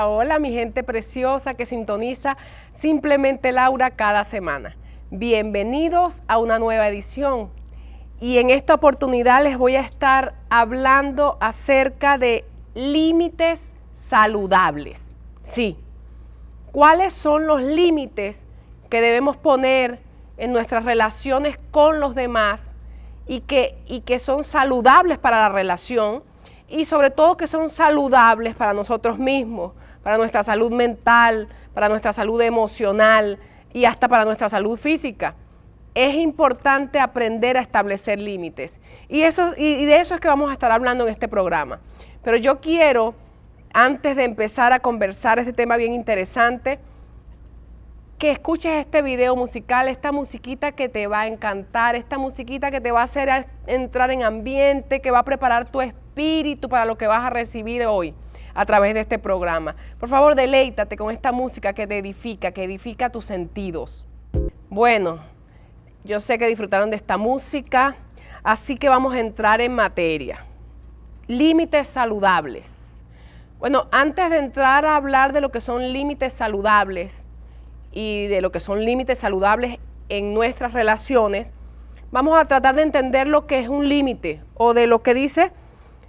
Hola, hola mi gente preciosa que sintoniza Simplemente Laura cada semana. Bienvenidos a una nueva edición y en esta oportunidad les voy a estar hablando acerca de límites saludables. Sí, ¿cuáles son los límites que debemos poner en nuestras relaciones con los demás y que son saludables para la relación? Y sobre todo que son saludables para nosotros mismos, para nuestra salud mental, para nuestra salud emocional y hasta para nuestra salud física. Es importante aprender a establecer límites y de eso es que vamos a estar hablando en este programa. Pero yo quiero, antes de empezar a conversar este tema bien interesante, que escuches este video musical, esta musiquita que te va a encantar, esta musiquita que te va a hacer entrar en ambiente, que va a preparar tu espíritu para lo que vas a recibir hoy a través de este programa. Por favor, deleítate con esta música que te edifica, que edifica tus sentidos. Bueno, yo sé que disfrutaron de esta música, así que vamos a entrar en materia. Límites saludables. Bueno, antes de entrar a hablar de lo que son límites saludables, y de lo que son límites saludables en nuestras relaciones, vamos a tratar de entender lo que es un límite o de lo que dice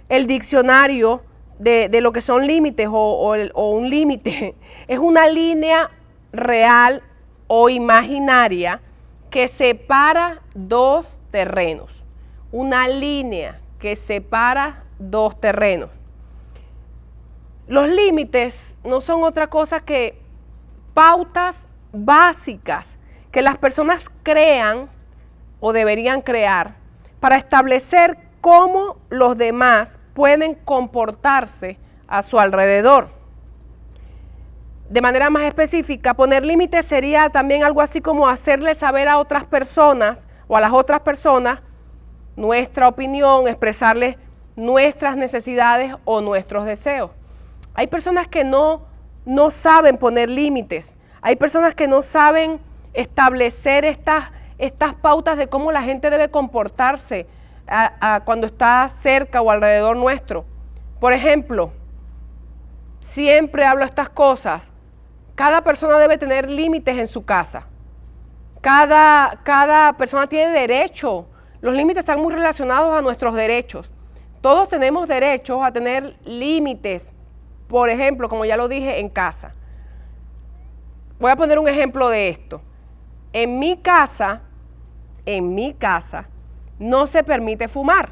el diccionario de lo que son límites o un límite. Es una línea real o imaginaria que separa dos terrenos. Una línea que separa dos terrenos. Los límites no son otra cosa que pautas básicas que las personas crean o deberían crear para establecer cómo los demás pueden comportarse a su alrededor. De manera más específica, poner límites sería también algo así como hacerle saber a otras personas o a las otras personas nuestra opinión, expresarles nuestras necesidades o nuestros deseos. Hay personas que no saben poner límites. Hay personas que no saben establecer estas pautas de cómo la gente debe comportarse cuando está cerca o alrededor nuestro. Por ejemplo, siempre hablo estas cosas. Cada persona debe tener límites en su casa. Cada persona tiene derecho. Los límites están muy relacionados a nuestros derechos. Todos tenemos derechos a tener límites. Por ejemplo, como ya lo dije, en casa. Voy a poner un ejemplo de esto. En mi casa, no se permite fumar,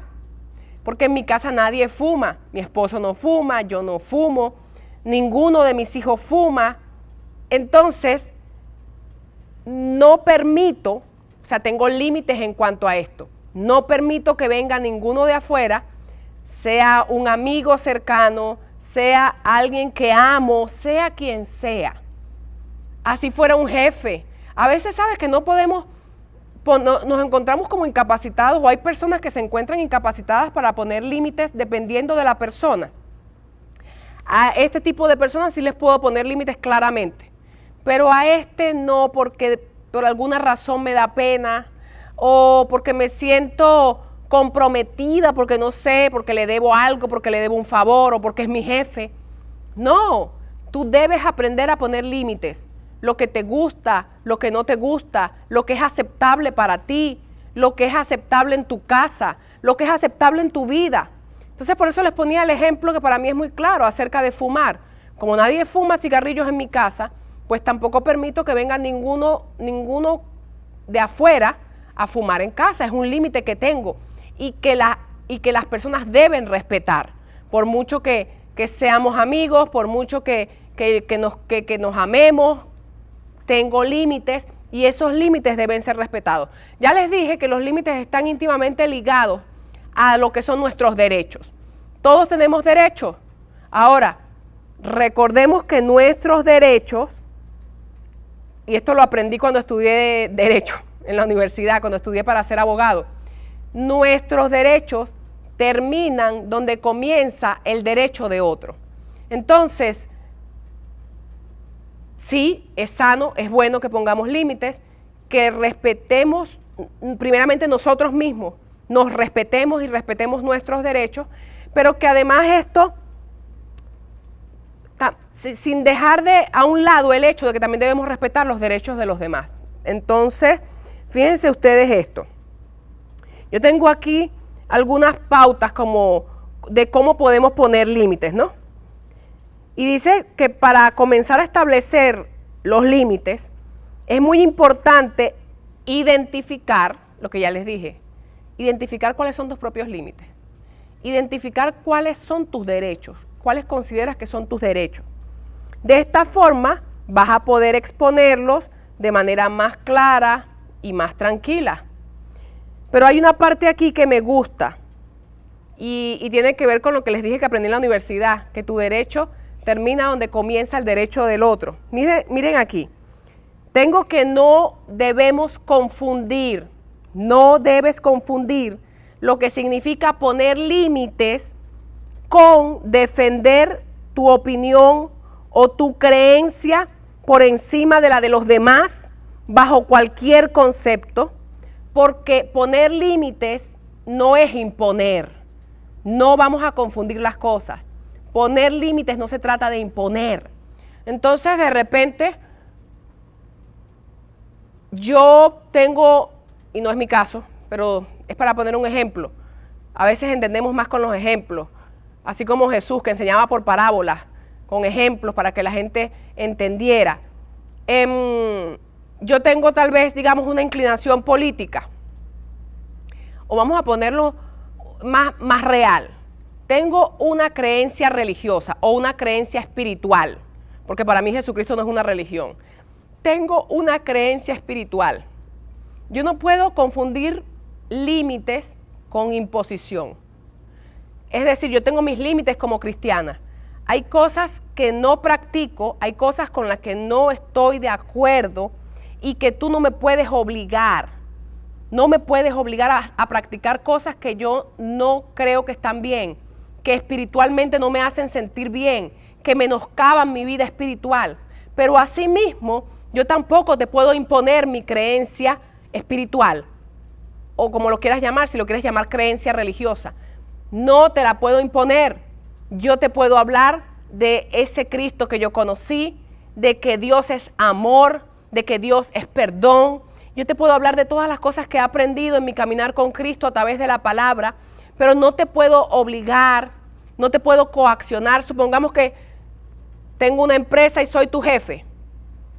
porque en mi casa nadie fuma. Mi esposo no fuma, yo no fumo, ninguno de mis hijos fuma. Entonces, no permito, o sea, tengo límites en cuanto a esto. No permito que venga ninguno de afuera, sea un amigo cercano, sea alguien que amo, sea quien sea. Así fuera un jefe. A veces sabes que no podemos, nos encontramos como incapacitados o hay personas que se encuentran incapacitadas para poner límites dependiendo de la persona. A este tipo de personas sí les puedo poner límites claramente, pero a este no, porque por alguna razón me da pena o porque me siento comprometida, porque no sé, porque le debo algo, porque le debo un favor o porque es mi jefe. No, tú debes aprender a poner límites. Lo que te gusta, lo que no te gusta, lo que es aceptable para ti, lo que es aceptable en tu casa, lo que es aceptable en tu vida. Entonces por eso les ponía el ejemplo que para mí es muy claro acerca de fumar. Como nadie fuma cigarrillos en mi casa, pues tampoco permito que venga ninguno de afuera a fumar en casa. Es un límite que tengo y que las personas deben respetar. Por mucho que seamos amigos, por mucho que nos amemos, tengo límites y esos límites deben ser respetados. Ya les dije que los límites están íntimamente ligados a lo que son nuestros derechos. Todos tenemos derechos. Ahora, recordemos que nuestros derechos, y esto lo aprendí cuando estudié Derecho en la universidad, cuando estudié para ser abogado, nuestros derechos terminan donde comienza el derecho de otro. Entonces, sí, es sano, es bueno que pongamos límites, que respetemos primeramente nosotros mismos, nos respetemos y respetemos nuestros derechos, pero que además esto sin dejar a un lado el hecho de que también debemos respetar los derechos de los demás. Entonces, fíjense ustedes esto. Yo tengo aquí algunas pautas como de cómo podemos poner límites, ¿no? Y dice que para comenzar a establecer los límites es muy importante identificar, lo que ya les dije, identificar cuáles son tus propios límites, identificar cuáles son tus derechos, cuáles consideras que son tus derechos. De esta forma vas a poder exponerlos de manera más clara y más tranquila. Pero hay una parte aquí que me gusta y tiene que ver con lo que les dije que aprendí en la universidad, que tu derecho termina donde comienza el derecho del otro. Miren aquí, tengo que no debemos confundir, no debes confundir lo que significa poner límites con defender tu opinión o tu creencia por encima de la de los demás, bajo cualquier concepto, porque poner límites no es imponer. No vamos a confundir las cosas. Poner límites no se trata de imponer. Entonces, de repente, yo tengo, y no es mi caso, pero es para poner un ejemplo. A veces entendemos más con los ejemplos, así como Jesús, que enseñaba por parábolas, con ejemplos para que la gente entendiera. Yo tengo tal vez, digamos, una inclinación política, o vamos a ponerlo más real. Tengo una creencia religiosa o una creencia espiritual, porque para mí Jesucristo no es una religión. Tengo una creencia espiritual. Yo no puedo confundir límites con imposición. Es decir, yo tengo mis límites como cristiana. Hay cosas que no practico, hay cosas con las que no estoy de acuerdo y que tú no me puedes obligar. No me puedes obligar a practicar cosas que yo no creo que están bien, que espiritualmente no me hacen sentir bien, que menoscaban mi vida espiritual. Pero asimismo, yo tampoco te puedo imponer mi creencia espiritual, o como lo quieras llamar, si lo quieres llamar creencia religiosa. No te la puedo imponer. Yo te puedo hablar de ese Cristo que yo conocí, de que Dios es amor, de que Dios es perdón. Yo te puedo hablar de todas las cosas que he aprendido en mi caminar con Cristo a través de la palabra, pero no te puedo obligar, no te puedo coaccionar. Supongamos que tengo una empresa y soy tu jefe,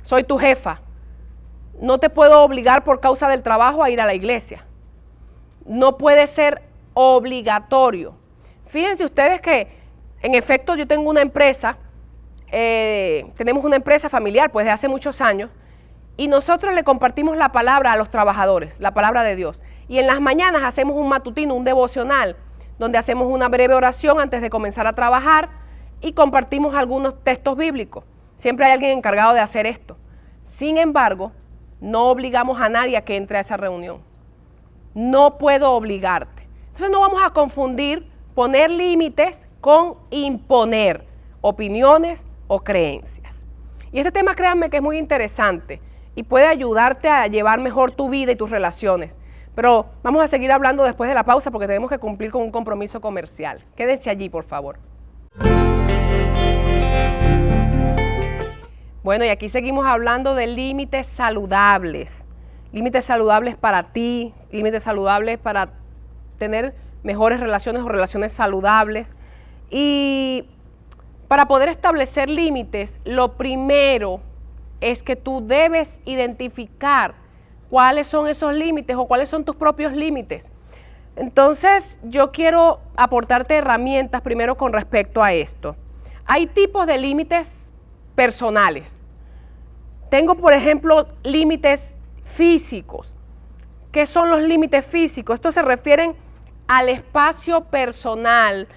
soy tu jefa. No te puedo obligar por causa del trabajo a ir a la iglesia. No puede ser obligatorio. Fíjense ustedes que, en efecto, yo tengo una empresa, tenemos una empresa familiar pues de hace muchos años, y nosotros le compartimos la palabra a los trabajadores, la palabra de Dios. Y en las mañanas hacemos un matutino, un devocional, donde hacemos una breve oración antes de comenzar a trabajar y compartimos algunos textos bíblicos. Siempre hay alguien encargado de hacer esto. Sin embargo, no obligamos a nadie a que entre a esa reunión. No puedo obligarte. Entonces no vamos a confundir poner límites con imponer opiniones o creencias. Y este tema, créanme que es muy interesante y puede ayudarte a llevar mejor tu vida y tus relaciones. Pero vamos a seguir hablando después de la pausa porque tenemos que cumplir con un compromiso comercial. Quédense allí, por favor. Bueno, y aquí seguimos hablando de límites saludables. Límites saludables para ti, límites saludables para tener mejores relaciones o relaciones saludables. Y para poder establecer límites, lo primero es que tú debes identificar cuáles son esos límites o cuáles son tus propios límites. Entonces, yo quiero aportarte herramientas primero con respecto a esto. Hay tipos de límites personales. Tengo, por ejemplo, límites físicos. ¿Qué son los límites físicos? Estos se refieren al espacio personal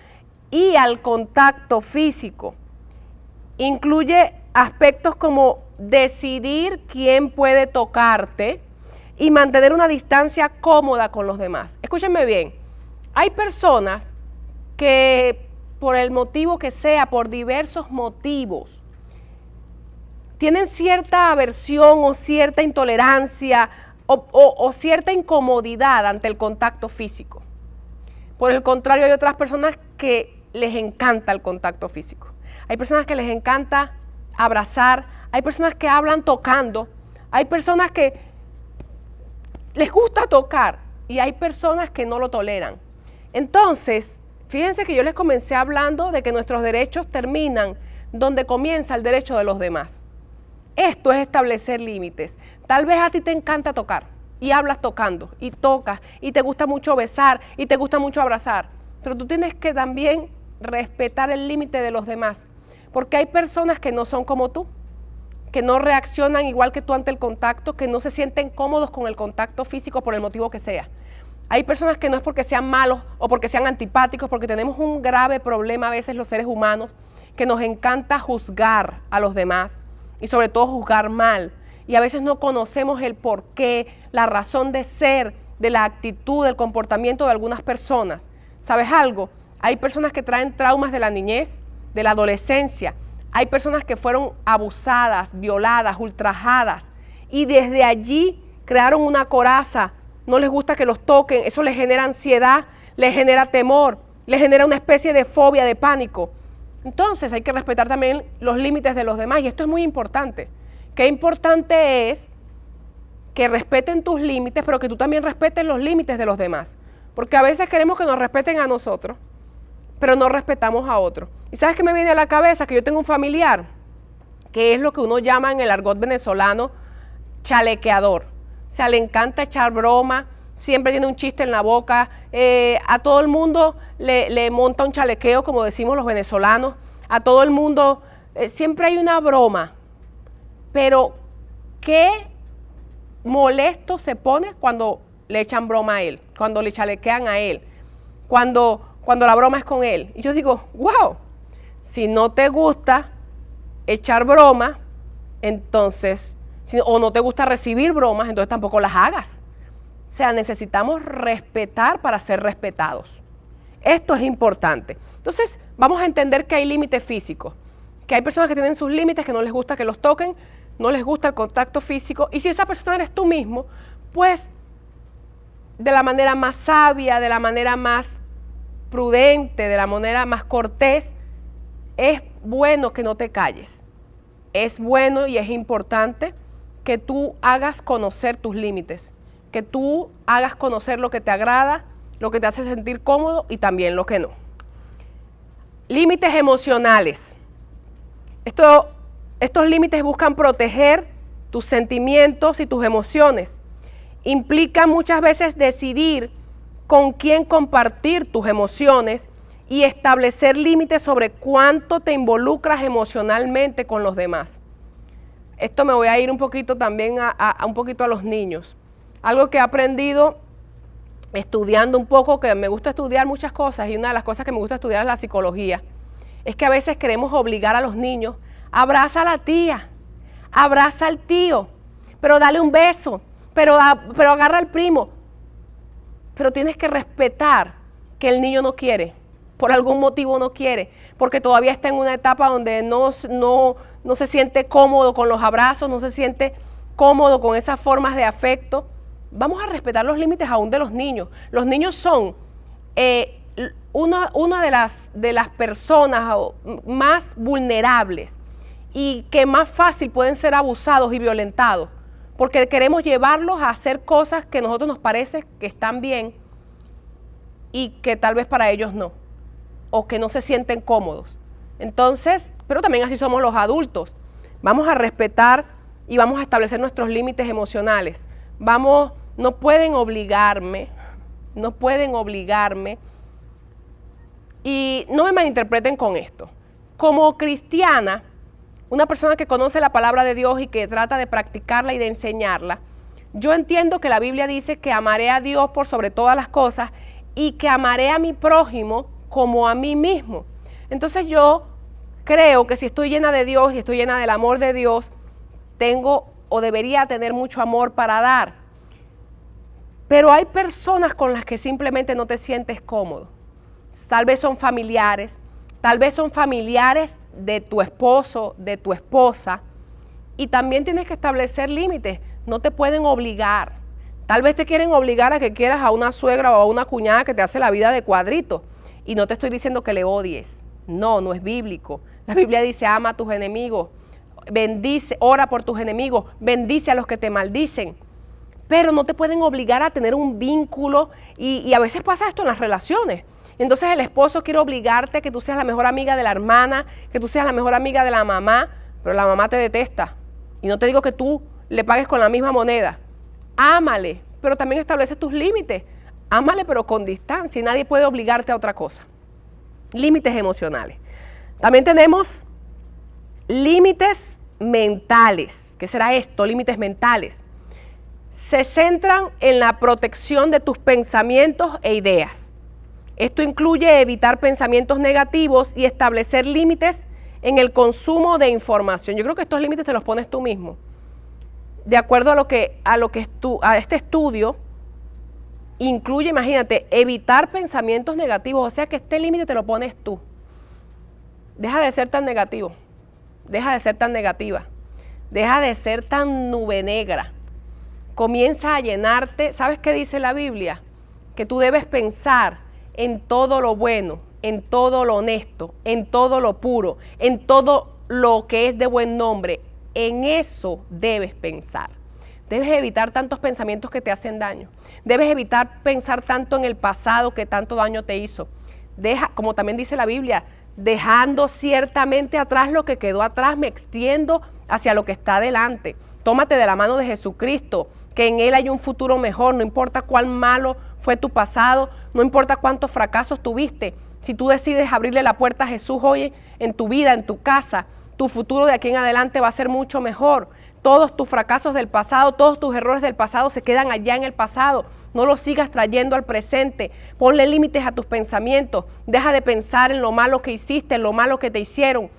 y al contacto físico. Incluye aspectos como decidir quién puede tocarte y mantener una distancia cómoda con los demás. Escúchenme bien, hay personas que por el motivo que sea, por diversos motivos, tienen cierta aversión o cierta intolerancia o cierta incomodidad ante el contacto físico. Por el contrario, hay otras personas que les encanta el contacto físico. hay personas que les encanta abrazar, hay personas que hablan tocando, hay personas que les gusta tocar y hay personas que no lo toleran. Entonces, fíjense que yo les comencé hablando de que nuestros derechos terminan donde comienza el derecho de los demás. Esto es establecer límites. Tal vez a ti te encanta tocar y hablas tocando y tocas y te gusta mucho besar y te gusta mucho abrazar, pero tú tienes que también respetar el límite de los demás, porque hay personas que no son como tú, que no reaccionan igual que tú ante el contacto, que no se sienten cómodos con el contacto físico por el motivo que sea. Hay personas que no es porque sean malos o porque sean antipáticos, porque tenemos un grave problema a veces los seres humanos, que nos encanta juzgar a los demás y sobre todo juzgar mal. Y a veces no conocemos el porqué, la razón de ser, de la actitud, del comportamiento de algunas personas. ¿Sabes algo? Hay personas que traen traumas de la niñez, de la adolescencia. Hay personas que fueron abusadas, violadas, ultrajadas y desde allí crearon una coraza. No les gusta que los toquen, eso les genera ansiedad, les genera temor, les genera una especie de fobia, de pánico. Entonces hay que respetar también los límites de los demás y esto es muy importante. Qué importante es que respeten tus límites, pero que tú también respetes los límites de los demás. Porque a veces queremos que nos respeten a nosotros, pero no respetamos a otros. ¿Y sabes qué me viene a la cabeza? Que yo tengo un familiar que es lo que uno llama en el argot venezolano chalequeador. O sea, le encanta echar broma, siempre tiene un chiste en la boca, a todo el mundo le monta un chalequeo, como decimos los venezolanos, a todo el mundo, siempre hay una broma, pero qué molesto se pone cuando le echan broma a él, cuando le chalequean a él, cuando la broma es con él. Y yo digo, wow, si no te gusta echar broma, entonces, o no te gusta recibir bromas, entonces tampoco las hagas. O sea, necesitamos respetar para ser respetados. Esto es importante. Entonces, vamos a entender que hay límites físicos, que hay personas que tienen sus límites, que no les gusta que los toquen, no les gusta el contacto físico, y si esa persona eres tú mismo, pues de la manera más sabia, de la manera más prudente, de la manera más cortés, es bueno que no te calles. Es bueno y es importante que tú hagas conocer tus límites, que tú hagas conocer lo que te agrada, lo que te hace sentir cómodo y también lo que no. Límites emocionales. Estos límites buscan proteger tus sentimientos y tus emociones. Implica muchas veces decidir con quién compartir tus emociones y establecer límites sobre cuánto te involucras emocionalmente con los demás. Esto me voy a ir un poquito también un poquito a los niños. Algo que he aprendido estudiando un poco, que me gusta estudiar muchas cosas, y una de las cosas que me gusta estudiar es la psicología, es que a veces queremos obligar a los niños, abraza a la tía, abraza al tío, pero dale un beso, pero agarra al primo. Pero tienes que respetar que el niño no quiere, por algún motivo no quiere, porque todavía está en una etapa donde no se siente cómodo con los abrazos, no se siente cómodo con esas formas de afecto. Vamos a respetar los límites aún de los niños. Los niños son una de las personas más vulnerables y que más fácil pueden ser abusados y violentados, porque queremos llevarlos a hacer cosas que a nosotros nos parece que están bien y que tal vez para ellos no, o que no se sienten cómodos. Entonces, pero también así somos los adultos. Vamos a respetar y vamos a establecer nuestros límites emocionales. No pueden obligarme, y no me malinterpreten con esto. Como cristiana, una persona que conoce la palabra de Dios y que trata de practicarla y de enseñarla, yo entiendo que la Biblia dice que amaré a Dios por sobre todas las cosas y que amaré a mi prójimo como a mí mismo. Entonces yo creo que si estoy llena de Dios y estoy llena del amor de Dios, tengo o debería tener mucho amor para dar. Pero hay personas con las que simplemente no te sientes cómodo. Tal vez son familiares, de tu esposo, de tu esposa, y también tienes que establecer límites. No te pueden obligar. Tal vez te quieren obligar a que quieras a una suegra o a una cuñada que te hace la vida de cuadrito, y no te estoy diciendo que le odies. No es bíblico. La Biblia dice, ama a tus enemigos, bendice, ora por tus enemigos, bendice a los que te maldicen. Pero no te pueden obligar a tener un vínculo y a veces pasa esto en las relaciones. Entonces el esposo quiere obligarte a que tú seas la mejor amiga de la hermana, que tú seas la mejor amiga de la mamá, pero la mamá te detesta. Y no te digo que tú le pagues con la misma moneda. Ámale, pero también establece tus límites. Ámale, pero con distancia, y nadie puede obligarte a otra cosa. Límites emocionales. También tenemos límites mentales. ¿Qué será esto? Límites mentales. Se centran en la protección de tus pensamientos e ideas. Esto incluye evitar pensamientos negativos y establecer límites en el consumo de información. Yo creo que estos límites te los pones tú mismo. De acuerdo a este estudio, incluye, imagínate, evitar pensamientos negativos, o sea que este límite te lo pones tú. Deja de ser tan negativo, deja de ser tan negativa, deja de ser tan nube negra. Comienza a llenarte. ¿Sabes qué dice la Biblia? Que tú debes pensar en todo lo bueno, en todo lo honesto, en todo lo puro, en todo lo que es de buen nombre. En eso debes pensar. Debes evitar tantos pensamientos que te hacen daño. Debes evitar pensar tanto en el pasado que tanto daño te hizo. Deja, como también dice la Biblia, dejando ciertamente atrás lo que quedó atrás, me extiendo hacia lo que está adelante. Tómate de la mano de Jesucristo, que en Él hay un futuro mejor. No importa cuán malo fue tu pasado, no importa cuántos fracasos tuviste. Si tú decides abrirle la puerta a Jesús hoy en tu vida, en tu casa, tu futuro de aquí en adelante va a ser mucho mejor. Todos tus fracasos del pasado, todos tus errores del pasado se quedan allá en el pasado. No los sigas trayendo al presente. Ponle límites a tus pensamientos. Deja de pensar en lo malo que hiciste, en lo malo que te hicieron.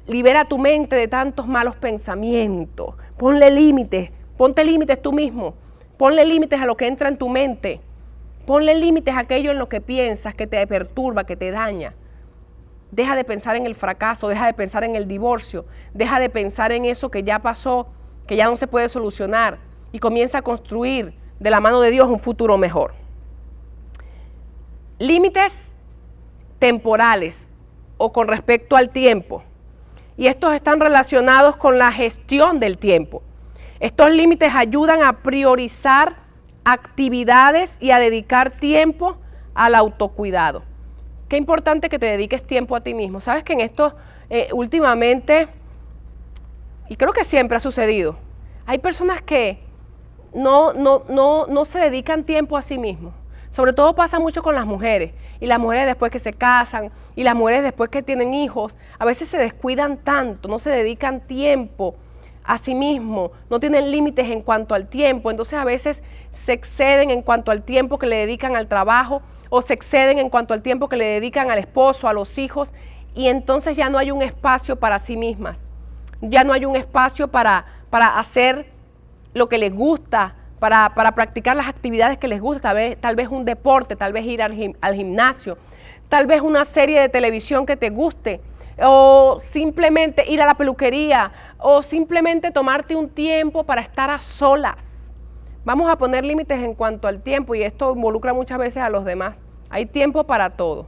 Libera tu mente de tantos malos pensamientos. Ponle límites. Ponte límites tú mismo. Ponle límites a lo que entra en tu mente. Ponle límites a aquello en lo que piensas, que te perturba, que te daña. Deja de pensar en el fracaso, deja de pensar en el divorcio, deja de pensar en eso que ya pasó, que ya no se puede solucionar, y comienza a construir de la mano de Dios un futuro mejor. Límites temporales o con respecto al tiempo. Y estos están relacionados con la gestión del tiempo. Estos límites ayudan a priorizar actividades y a dedicar tiempo al autocuidado. Qué importante que te dediques tiempo a ti mismo. Sabes que en esto últimamente, y creo que siempre ha sucedido, hay personas que no se dedican tiempo a sí mismos. Sobre todo pasa mucho con las mujeres, y las mujeres después que se casan, y las mujeres después que tienen hijos, a veces se descuidan tanto, no se dedican tiempo a sí mismos, no tienen límites en cuanto al tiempo. Entonces a veces se exceden en cuanto al tiempo que le dedican al trabajo, o se exceden en cuanto al tiempo que le dedican al esposo, a los hijos, y entonces ya no hay un espacio para sí mismas, ya no hay un espacio para hacer lo que les gusta, para practicar las actividades que les gusta, tal vez un deporte, tal vez ir al gimnasio, tal vez una serie de televisión que te guste, o simplemente ir a la peluquería, o simplemente tomarte un tiempo para estar a solas. Vamos a poner límites en cuanto al tiempo, y esto involucra muchas veces a los demás. Hay tiempo para todo.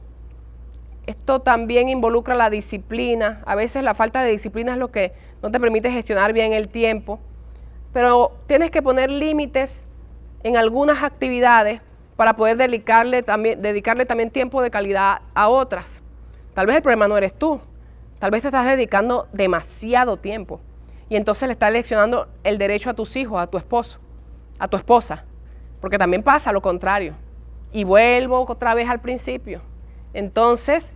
Esto también involucra la disciplina. A veces la falta de disciplina es lo que no te permite gestionar bien el tiempo. Pero tienes que poner límites en algunas actividades para poder dedicarle también tiempo de calidad a otras. Tal vez el problema no eres tú. Tal vez te estás dedicando demasiado tiempo. Y entonces le estás leccionando el derecho a tus hijos, a tu esposo, a tu esposa. Porque también pasa lo contrario. Y vuelvo otra vez al principio. Entonces,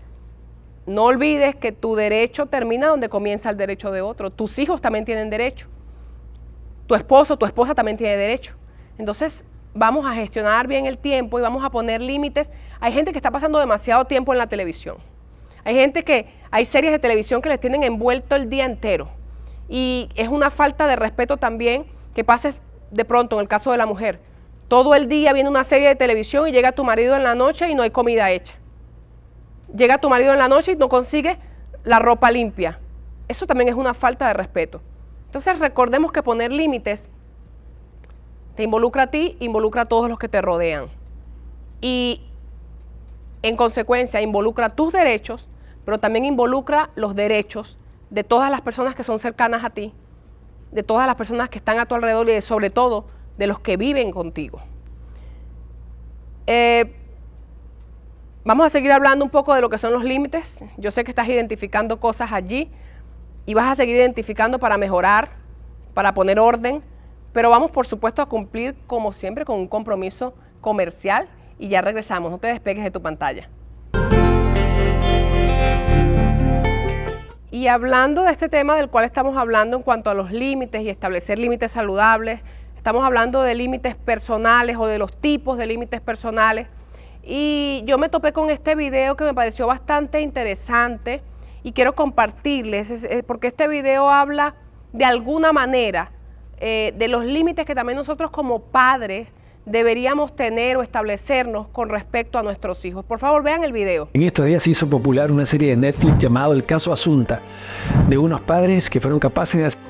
no olvides que tu derecho termina donde comienza el derecho de otro. Tus hijos también tienen derecho. Tu esposo, tu esposa también tiene derecho. Entonces, vamos a gestionar bien el tiempo y vamos a poner límites. Hay gente que está pasando demasiado tiempo en la televisión. Hay series de televisión que les tienen envuelto el día entero. Y es una falta de respeto también que pases de pronto, en el caso de la mujer, todo el día viendo una serie de televisión y llega tu marido en la noche y no hay comida hecha. Llega tu marido en la noche y no consigue la ropa limpia. Eso también es una falta de respeto. Entonces recordemos que poner límites te involucra a ti, involucra a todos los que te rodean. Y en consecuencia involucra tus derechos, pero también involucra los derechos de todas las personas que son cercanas a ti, de todas las personas que están a tu alrededor y sobre todo de los que viven contigo. Vamos a seguir hablando un poco de lo que son los límites. Yo sé que estás identificando cosas allí y vas a seguir identificando para mejorar, para poner orden, pero vamos por supuesto a cumplir como siempre con un compromiso comercial y ya regresamos. No te despegues de tu pantalla. Y hablando de este tema del cual estamos hablando en cuanto a los límites y establecer límites saludables, estamos hablando de límites personales o de los tipos de límites personales. Y yo me topé con este video que me pareció bastante interesante y quiero compartirles, porque este video habla de alguna manera de los límites que también nosotros como padres deberíamos tener o establecernos con respecto a nuestros hijos. Por favor, vean el video. En estos días se hizo popular una serie de Netflix llamado El Caso Asunta, de unos padres que fueron capaces de hacer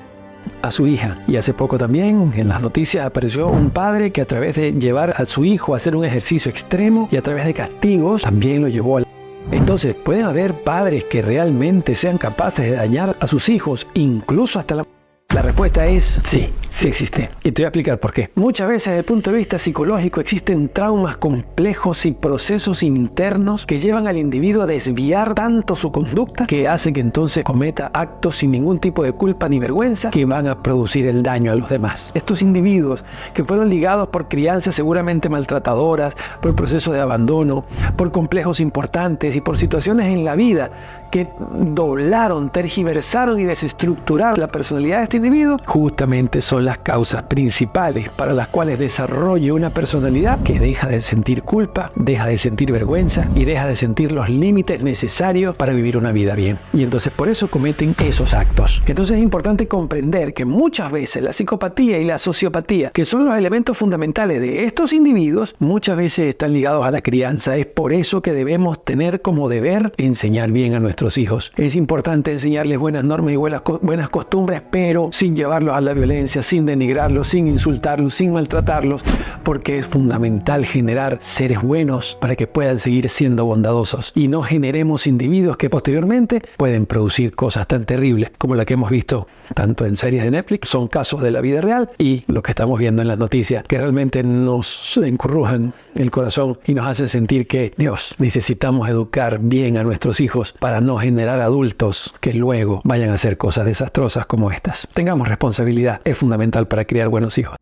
a su hija. Y hace poco también en las noticias apareció un padre que a través de llevar a su hijo a hacer un ejercicio extremo y a través de castigos también lo llevó al... Entonces, ¿pueden haber padres que realmente sean capaces de dañar a sus hijos, incluso hasta la... La respuesta es sí, sí existe. Y te voy a explicar por qué. Muchas veces desde el punto de vista psicológico existen traumas complejos y procesos internos que llevan al individuo a desviar tanto su conducta que hacen que entonces cometa actos sin ningún tipo de culpa ni vergüenza que van a producir el daño a los demás. Estos individuos que fueron ligados por crianzas seguramente maltratadoras, por procesos de abandono, por complejos importantes y por situaciones en la vida que doblaron, tergiversaron y desestructuraron la personalidad de este individuo, justamente son las causas principales para las cuales desarrolla una personalidad que deja de sentir culpa, deja de sentir vergüenza y deja de sentir los límites necesarios para vivir una vida bien. Y entonces por eso cometen esos actos. Entonces es importante comprender que muchas veces la psicopatía y la sociopatía, que son los elementos fundamentales de estos individuos, muchas veces están ligados a la crianza. Es por eso que debemos tener como deber enseñar bien a nuestros hijos. Es importante enseñarles buenas normas y buenas costumbres, pero sin llevarlos a la violencia, sin denigrarlos, sin insultarlos, sin maltratarlos, porque es fundamental generar seres buenos para que puedan seguir siendo bondadosos y no generemos individuos que posteriormente pueden producir cosas tan terribles como la que hemos visto tanto en series de Netflix, son casos de la vida real, y lo que estamos viendo en las noticias que realmente nos encurrujan el corazón y nos hacen sentir que, Dios, necesitamos educar bien a nuestros hijos para no generar adultos que luego vayan a hacer cosas desastrosas como estas. Tengamos responsabilidad, es fundamental para criar buenos hijos.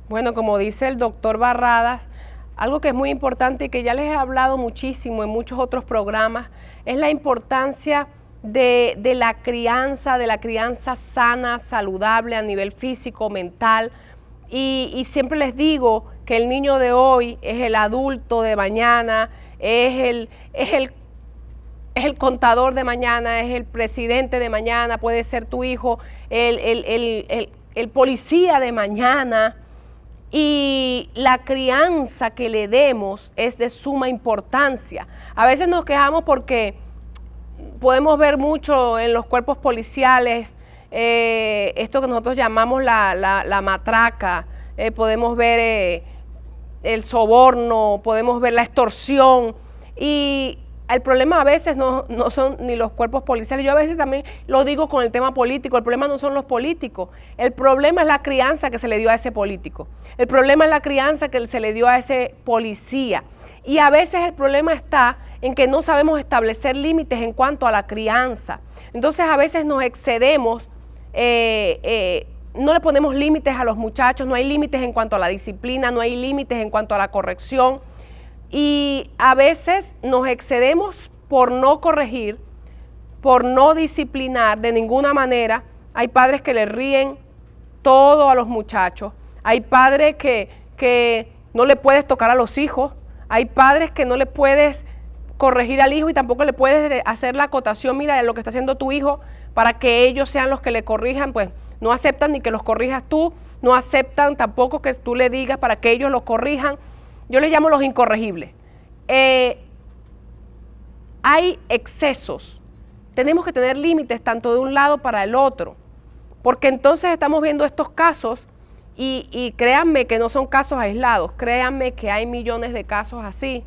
Bueno, como dice el doctor Barradas, algo que es muy importante y que ya les he hablado muchísimo en muchos otros programas, es la importancia de la crianza sana, saludable a nivel físico, mental, y siempre les digo que el niño de hoy es el adulto de mañana, es el contador de mañana, es el presidente de mañana, puede ser tu hijo, el policía de mañana. Y la crianza que le demos es de suma importancia. A veces nos quejamos porque podemos ver mucho en los cuerpos policiales esto que nosotros llamamos la matraca, podemos ver el soborno, podemos ver la extorsión, y el problema a veces no son ni los cuerpos policiales. Yo a veces también lo digo con el tema político, el problema no son los políticos, el problema es la crianza que se le dio a ese político, el problema es la crianza que se le dio a ese policía, y a veces el problema está en que no sabemos establecer límites en cuanto a la crianza. Entonces a veces nos excedemos, no le ponemos límites a los muchachos, no hay límites en cuanto a la disciplina, no hay límites en cuanto a la corrección, y a veces nos excedemos por no corregir, por no disciplinar de ninguna manera. Hay padres que le ríen todo a los muchachos, hay padres que no le puedes tocar a los hijos, hay padres que no le puedes corregir al hijo y tampoco le puedes hacer la acotación, mira, de lo que está haciendo tu hijo, para que ellos sean los que le corrijan. Pues no aceptan ni que los corrijas tú, no aceptan tampoco que tú le digas para que ellos los corrijan. Yo les llamo los incorregibles. Hay excesos, tenemos que tener límites tanto de un lado para el otro, porque entonces estamos viendo estos casos y créanme que no son casos aislados, créanme que hay millones de casos así,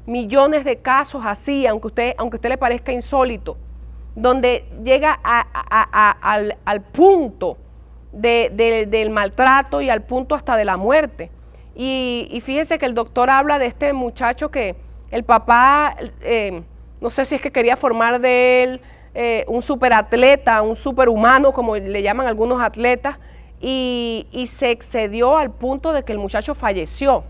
millones de casos así, aunque usted le parezca insólito, donde llega al punto del maltrato y al punto hasta de la muerte. Y fíjese que el doctor habla de este muchacho que el papá, no sé si es que quería formar de él un superatleta, un superhumano, como le llaman algunos atletas, y se excedió al punto de que el muchacho falleció.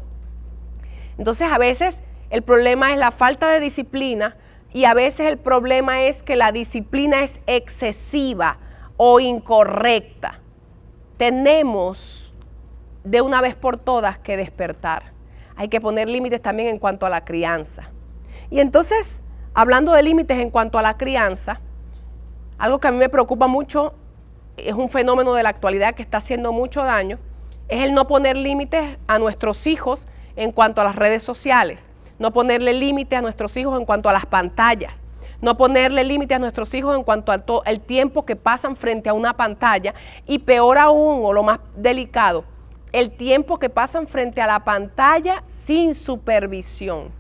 Entonces a veces el problema es la falta de disciplina y a veces el problema es que la disciplina es excesiva o incorrecta. Tenemos de una vez por todas que despertar. Hay que poner límites también en cuanto a la crianza. Y entonces, hablando de límites en cuanto a la crianza, algo que a mí me preocupa mucho, es un fenómeno de la actualidad que está haciendo mucho daño, es el no poner límites a nuestros hijos en cuanto a las redes sociales, no ponerle límites a nuestros hijos en cuanto a las pantallas, no ponerle límites a nuestros hijos en cuanto a todo el tiempo que pasan frente a una pantalla y peor aún, o lo más delicado, el tiempo que pasan frente a la pantalla sin supervisión,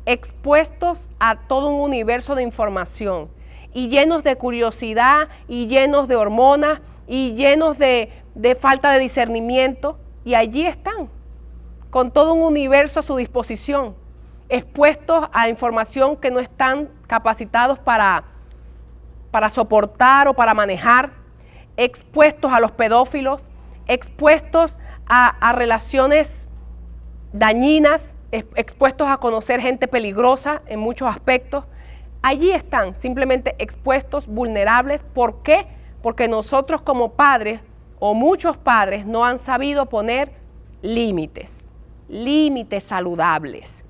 expuestos a todo un universo de información y llenos de curiosidad y llenos de hormonas y llenos de falta de discernimiento, y allí están, con todo un universo a su disposición, expuestos a información que no están capacitados para soportar o para manejar, expuestos a los pedófilos, expuestos a relaciones dañinas, expuestos a conocer gente peligrosa en muchos aspectos. Allí están, simplemente expuestos, vulnerables. ¿Por qué? Porque nosotros como padres, o muchos padres, no han sabido poner límites saludables.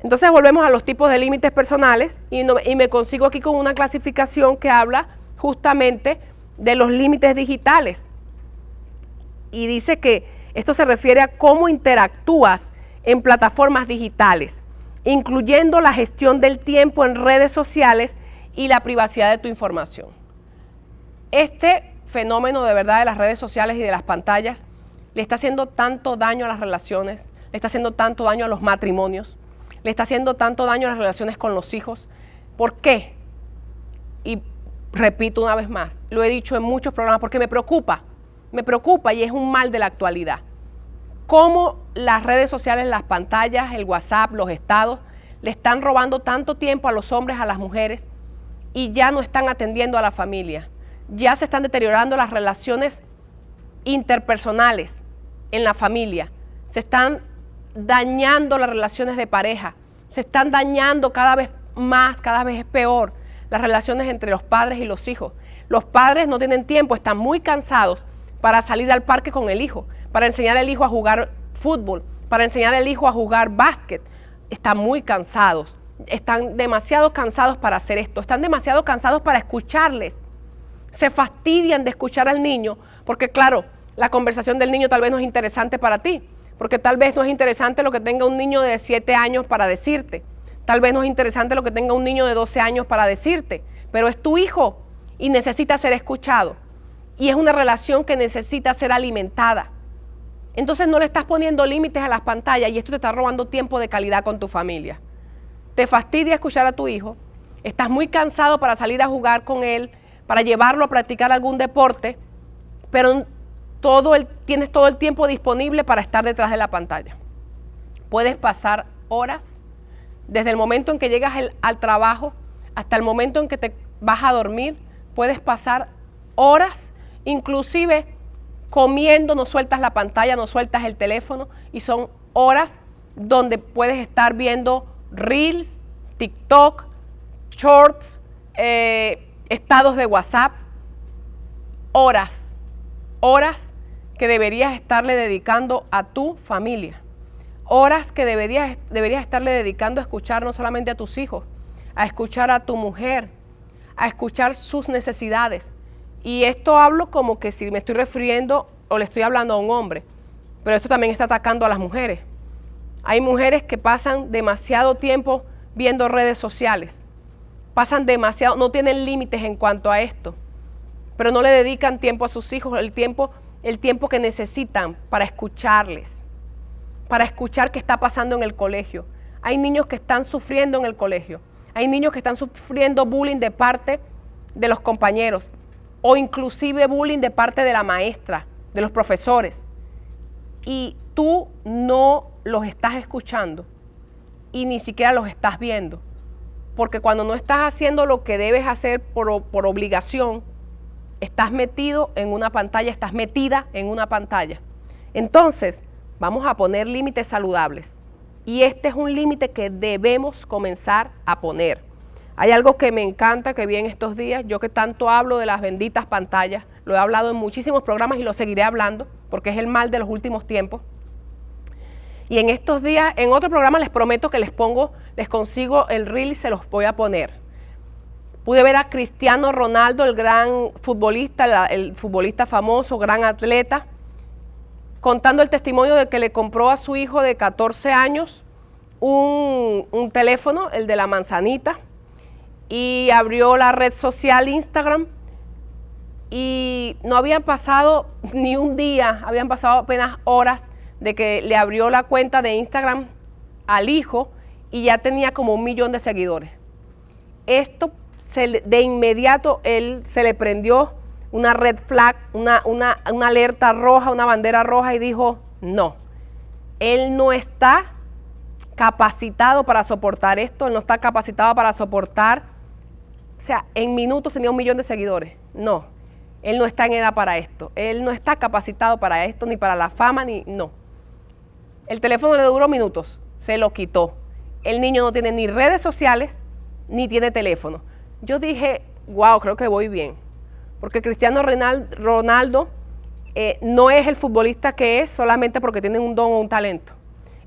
Entonces volvemos a los tipos de límites personales y me consigo aquí con una clasificación que habla justamente de los límites digitales. Y dice que esto se refiere a cómo interactúas en plataformas digitales, incluyendo la gestión del tiempo en redes sociales y la privacidad de tu información. Este fenómeno de verdad de las redes sociales y de las pantallas le está haciendo tanto daño a las relaciones, le está haciendo tanto daño a los matrimonios, le está haciendo tanto daño a las relaciones con los hijos. ¿Por qué? Y repito una vez más, lo he dicho en muchos programas, porque me preocupa y es un mal de la actualidad. Cómo las redes sociales, las pantallas, el WhatsApp, los estados, le están robando tanto tiempo a los hombres, a las mujeres, y ya no están atendiendo a la familia. Ya se están deteriorando las relaciones interpersonales en la familia. Se están dañando las relaciones de pareja. Se están dañando cada vez más, cada vez es peor, las relaciones entre los padres y los hijos. Los padres no tienen tiempo, están muy cansados para salir al parque con el hijo, para enseñar al hijo a jugar fútbol, para enseñar al hijo a jugar básquet. Están muy cansados, están demasiado cansados para hacer esto, están demasiado cansados para escucharles. Se fastidian de escuchar al niño, porque claro, la conversación del niño tal vez no es interesante para ti, porque tal vez no es interesante lo que tenga un niño de 7 años para decirte, tal vez no es interesante lo que tenga un niño de 12 años para decirte, pero es tu hijo y necesita ser escuchado, y es una relación que necesita ser alimentada. Entonces no le estás poniendo límites a las pantallas y esto te está robando tiempo de calidad con tu familia. Te fastidia escuchar a tu hijo, estás muy cansado para salir a jugar con él, para llevarlo a practicar algún deporte, pero tienes todo el tiempo disponible para estar detrás de la pantalla. Puedes pasar horas, desde el momento en que llegas al trabajo hasta el momento en que te vas a dormir, puedes pasar horas, inclusive comiendo, no sueltas la pantalla, no sueltas el teléfono, y son horas donde puedes estar viendo Reels, TikTok, Shorts, estados de WhatsApp, horas que deberías estarle dedicando a tu familia, horas que deberías estarle dedicando a escuchar no solamente a tus hijos, a escuchar a tu mujer, a escuchar sus necesidades. Y esto hablo como que si me estoy refiriendo o le estoy hablando a un hombre, pero esto también está atacando a las mujeres. Hay mujeres que pasan demasiado tiempo viendo redes sociales, pasan demasiado, no tienen límites en cuanto a esto, pero no le dedican tiempo a sus hijos, el tiempo que necesitan para escucharles, para escuchar qué está pasando en el colegio. hay niños que están sufriendo en el colegio, hay niños que están sufriendo bullying de parte de los compañeros o inclusive bullying de parte de la maestra, de los profesores. Y tú no los estás escuchando y ni siquiera los estás viendo. Porque cuando no estás haciendo lo que debes hacer por obligación, estás metido en una pantalla, estás metida en una pantalla. Entonces, vamos a poner límites saludables. Y este es un límite que debemos comenzar a poner. Hay algo que me encanta que vi en estos días, yo que tanto hablo de las benditas pantallas, lo he hablado en muchísimos programas y lo seguiré hablando, porque es el mal de los últimos tiempos. Y en estos días, en otro programa les prometo que les consigo el reel y se los voy a poner. Pude ver a Cristiano Ronaldo, el gran futbolista, el futbolista famoso, gran atleta, contando el testimonio de que le compró a su hijo de 14 años un teléfono, el de la manzanita, y abrió la red social Instagram. Y no habían pasado ni un día, habían pasado apenas horas de que le abrió la cuenta de Instagram al hijo y ya tenía como 1 millón de seguidores. Esto de inmediato se le prendió una red flag, una alerta roja, una bandera roja y dijo, no, él no está capacitado para soportar esto, él no está capacitado para soportar, o sea, en minutos tenía 1 millón de seguidores, no. Él no está en edad para esto, él no está capacitado para esto, ni para la fama, no. El teléfono le duró minutos, se lo quitó. El niño no tiene ni redes sociales, ni tiene teléfono. Yo dije, wow, creo que voy bien. Porque Cristiano Ronaldo no es el futbolista que es solamente porque tiene un don o un talento.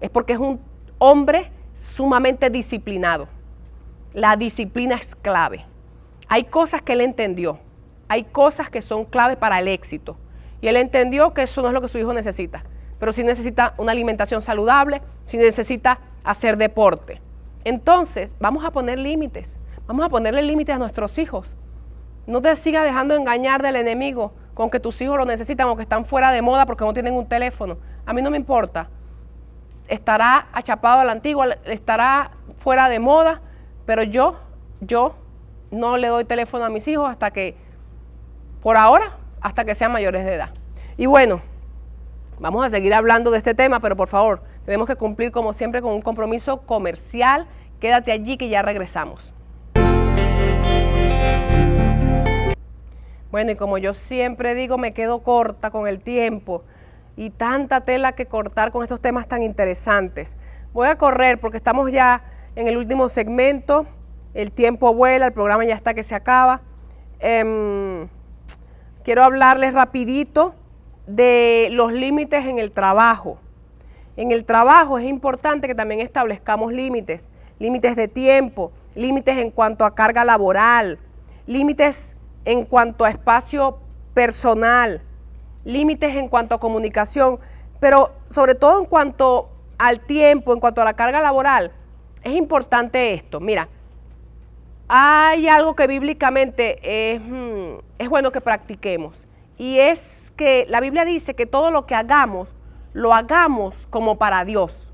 Es porque es un hombre sumamente disciplinado. La disciplina es clave. Hay cosas que él entendió. Hay cosas que son clave para el éxito. Y él entendió que eso no es lo que su hijo necesita. Pero sí necesita una alimentación saludable, sí necesita hacer deporte. Entonces, vamos a poner límites. Vamos a ponerle límites a nuestros hijos. No te sigas dejando engañar del enemigo con que tus hijos lo necesitan o que están fuera de moda porque no tienen un teléfono. A mí no me importa. Estará achapado a la antigua, estará fuera de moda, pero yo no le doy teléfono a mis hijos hasta que, por ahora, hasta que sean mayores de edad. Y bueno, vamos a seguir hablando de este tema, pero por favor, tenemos que cumplir como siempre con un compromiso comercial. Quédate allí que ya regresamos. Bueno, y como yo siempre digo, me quedo corta con el tiempo y tanta tela que cortar con estos temas tan interesantes. Voy a correr porque estamos ya en el último segmento, el tiempo vuela, el programa ya está que se acaba. Quiero hablarles rapidito de los límites en el trabajo. En el trabajo es importante que también establezcamos límites de tiempo, límites en cuanto a carga laboral, límites en cuanto a espacio personal, límites en cuanto a comunicación, pero sobre todo en cuanto al tiempo, en cuanto a la carga laboral, es importante esto. Mira, hay algo que bíblicamente es bueno que practiquemos, y es que la Biblia dice que todo lo que hagamos, lo hagamos como para Dios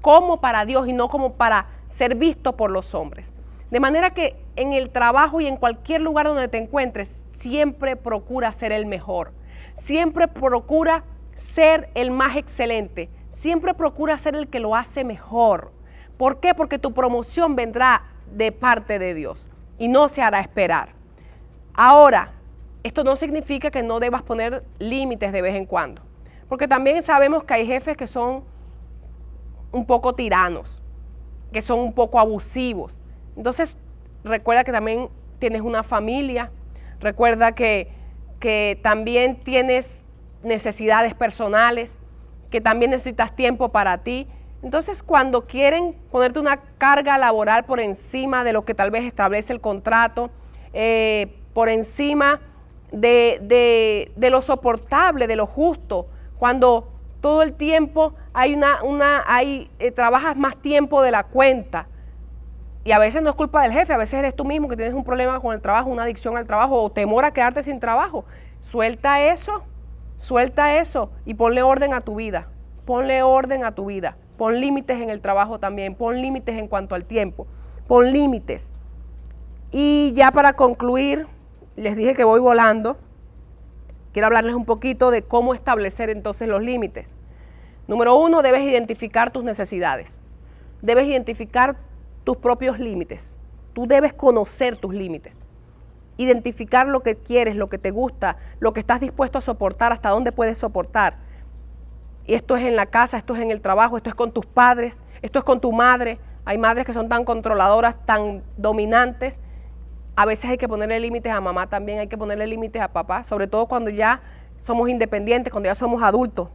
y no como para ser visto por los hombres. De manera que en el trabajo y en cualquier lugar donde te encuentres, siempre procura ser el mejor, siempre procura ser el más excelente, siempre procura ser el que lo hace mejor. ¿Por qué? Porque tu promoción vendrá de parte de Dios y no se hará esperar. Ahora, esto no significa que no debas poner límites de vez en cuando, porque también sabemos que hay jefes que son un poco tiranos, que son un poco abusivos. Entonces, recuerda que también tienes una familia, recuerda que también tienes necesidades personales, que también necesitas tiempo para ti. Entonces, cuando quieren ponerte una carga laboral por encima de lo que tal vez establece el contrato, por encima de lo soportable, de lo justo, cuando todo el tiempo trabajas más tiempo de la cuenta, y a veces no es culpa del jefe, a veces eres tú mismo que tienes un problema con el trabajo, una adicción al trabajo o temor a quedarte sin trabajo. Suelta eso y ponle orden a tu vida. Ponle orden a tu vida. Pon límites en el trabajo también, pon límites en cuanto al tiempo, pon límites. Y ya para concluir, les dije que voy volando, quiero hablarles un poquito de cómo establecer entonces los límites. Número 1, debes identificar tus necesidades, debes identificar tus propios límites, tú debes conocer tus límites, identificar lo que quieres, lo que te gusta, lo que estás dispuesto a soportar, hasta dónde puedes soportar. Y esto es en la casa, esto es en el trabajo, esto es con tus padres, esto es con tu madre. Hay madres que son tan controladoras, tan dominantes. A veces hay que ponerle límites a mamá también, hay que ponerle límites a papá, sobre todo cuando ya somos independientes, cuando ya somos adultos.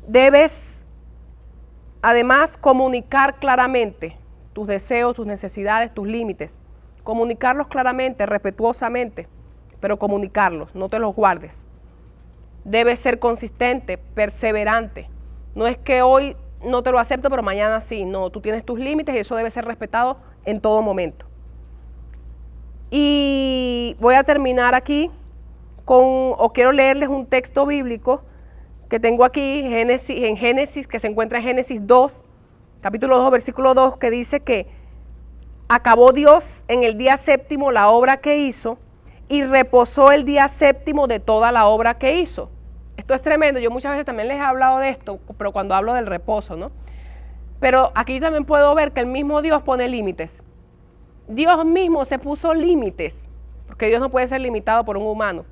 Debes, además, comunicar claramente tus deseos, tus necesidades, tus límites. Comunicarlos claramente, respetuosamente, pero comunicarlos, no te los guardes. Debes ser consistente, perseverante. No es que hoy no te lo acepto, pero mañana sí. No, tú tienes tus límites y eso debe ser respetado en todo momento. Y voy a terminar aquí quiero leerles un texto bíblico que tengo aquí en Génesis, que se encuentra en Génesis 2, capítulo 2, versículo 2, que dice que acabó Dios en el día séptimo la obra que hizo y reposó el día séptimo de toda la obra que hizo. Esto es tremendo, yo muchas veces también les he hablado de esto, pero cuando hablo del reposo, ¿no? Pero aquí yo también puedo ver que el mismo Dios pone límites. Dios mismo se puso límites, porque Dios no puede ser limitado por un humano,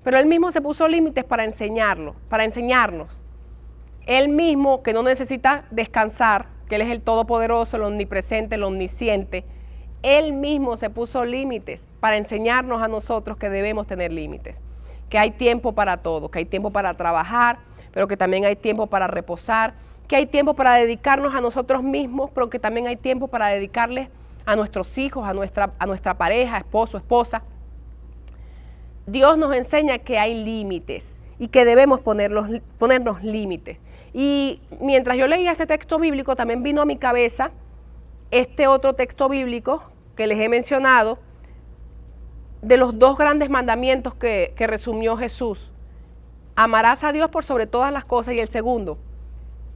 pero Él mismo se puso límites para enseñarnos. Él mismo, que no necesita descansar, que Él es el Todopoderoso, el Omnipresente, el Omnisciente, Él mismo se puso límites para enseñarnos a nosotros que debemos tener límites, que hay tiempo para todo, que hay tiempo para trabajar, pero que también hay tiempo para reposar, que hay tiempo para dedicarnos a nosotros mismos, pero que también hay tiempo para dedicarles a nuestros hijos, a nuestra pareja, esposo, esposa. Dios nos enseña que hay límites y que debemos ponernos límites. Y mientras yo leía este texto bíblico, también vino a mi cabeza este otro texto bíblico que les he mencionado, de los dos grandes mandamientos que resumió Jesús. Amarás a Dios por sobre todas las cosas, y el segundo,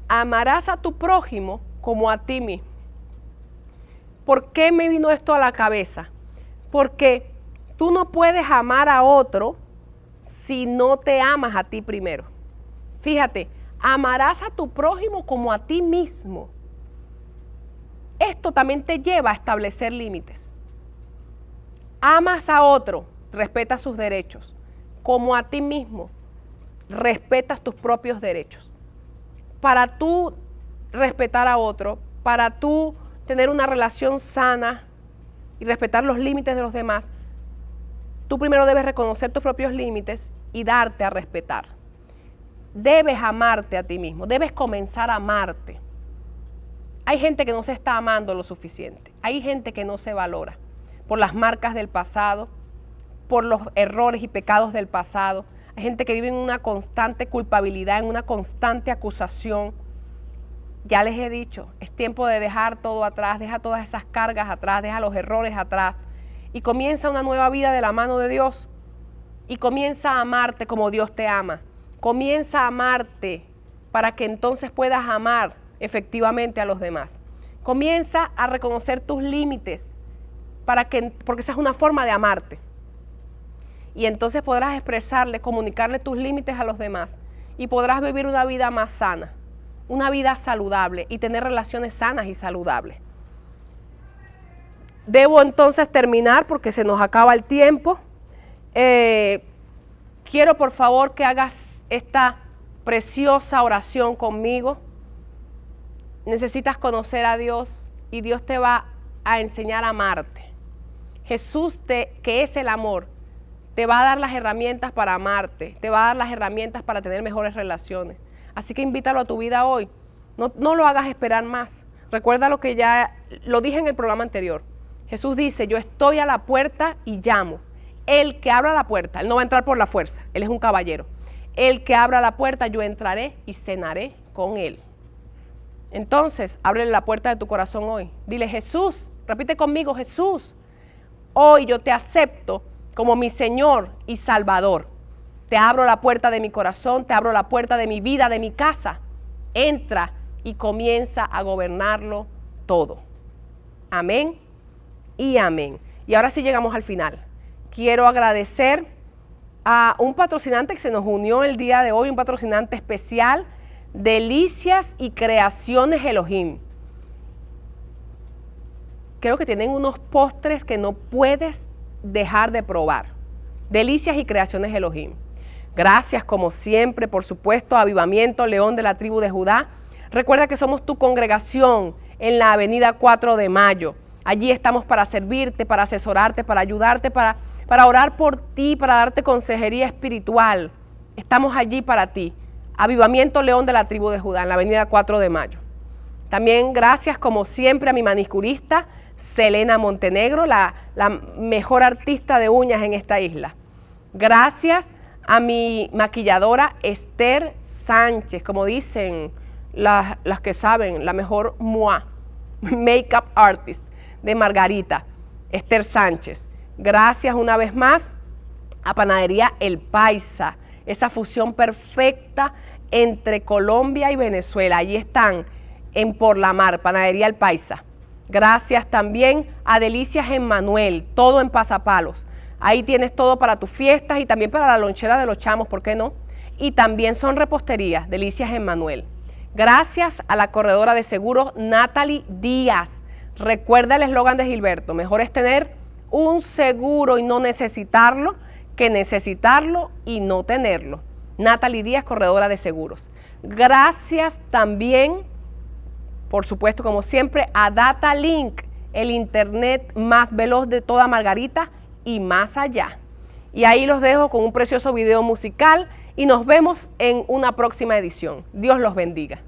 amarás a tu prójimo como a ti mismo. ¿Por qué me vino esto a la cabeza? Porque tú no puedes amar a otro si no te amas a ti primero. Fíjate, amarás a tu prójimo como a ti mismo. Esto también te lleva a establecer límites. Amas a otro, respetas sus derechos. Como a ti mismo, respetas tus propios derechos. Para tú respetar a otro, para tú tener una relación sana y respetar los límites de los demás, tú primero debes reconocer tus propios límites y darte a respetar. Debes amarte a ti mismo, debes comenzar a amarte. Hay gente que no se está amando lo suficiente, hay gente que no se valora por las marcas del pasado, por los errores y pecados del pasado. Hay gente que vive en una constante culpabilidad, en una constante acusación. Ya les he dicho, es tiempo de dejar todo atrás, deja todas esas cargas atrás, deja los errores atrás y comienza una nueva vida de la mano de Dios y comienza a amarte como Dios te ama. Comienza a amarte para que entonces puedas amar efectivamente a los demás. Comienza a reconocer tus límites porque esa es una forma de amarte. Y entonces podrás expresarle, comunicarle tus límites a los demás y podrás vivir una vida más sana, una vida saludable y tener relaciones sanas y saludables. Debo entonces terminar porque se nos acaba el tiempo. Quiero por favor que hagas esta preciosa oración conmigo. Necesitas conocer a Dios y Dios te va a enseñar a amarte. Jesús, que es el amor, te va a dar las herramientas para amarte, te va a dar las herramientas para tener mejores relaciones. Así que invítalo a tu vida hoy. No lo hagas esperar más. Recuerda lo que ya lo dije en el programa anterior. Jesús dice, yo estoy a la puerta y llamo. El que abra la puerta, Él no va a entrar por la fuerza, Él es un caballero. El que abra la puerta, yo entraré y cenaré con Él. Entonces, ábrele la puerta de tu corazón hoy. Dile, Jesús, repite conmigo, Jesús, hoy yo te acepto como mi Señor y Salvador. Te abro la puerta de mi corazón, te abro la puerta de mi vida, de mi casa. Entra y comienza a gobernarlo todo. Amén y amén. Y ahora sí llegamos al final. Quiero agradecer a un patrocinante que se nos unió el día de hoy, un patrocinante especial, Delicias y Creaciones Elohim. Creo que tienen unos postres que no puedes dejar de probar. Delicias y Creaciones Elohim. Gracias, como siempre, por supuesto, a Avivamiento León de la tribu de Judá. Recuerda que somos tu congregación en la avenida 4 de Mayo. Allí estamos para servirte, para asesorarte, para ayudarte, para orar por ti, para darte consejería espiritual. Estamos allí para ti. Avivamiento León de la tribu de Judá, en la avenida 4 de Mayo. También gracias, como siempre, a mi manicurista, Selena Montenegro, la mejor artista de uñas en esta isla. Gracias a mi maquilladora, Esther Sánchez, como dicen las que saben, la mejor makeup artist de Margarita, Esther Sánchez. Gracias una vez más a Panadería El Paisa, esa fusión perfecta entre Colombia y Venezuela. Allí están en Por la Mar, Panadería El Paisa. Gracias también a Delicias Emmanuel, todo en Pasapalos. Ahí tienes todo para tus fiestas y también para la lonchera de los chamos, ¿por qué no? Y también son reposterías, Delicias Emmanuel. Gracias a la corredora de seguros Natalie Díaz. Recuerda el eslogan de Gilberto, mejor es tener un seguro y no necesitarlo que necesitarlo y no tenerlo. Natalie Díaz, corredora de seguros. Gracias también, por supuesto, como siempre, a Datalink, el internet más veloz de toda Margarita y más allá. Y ahí los dejo con un precioso video musical y nos vemos en una próxima edición. Dios los bendiga.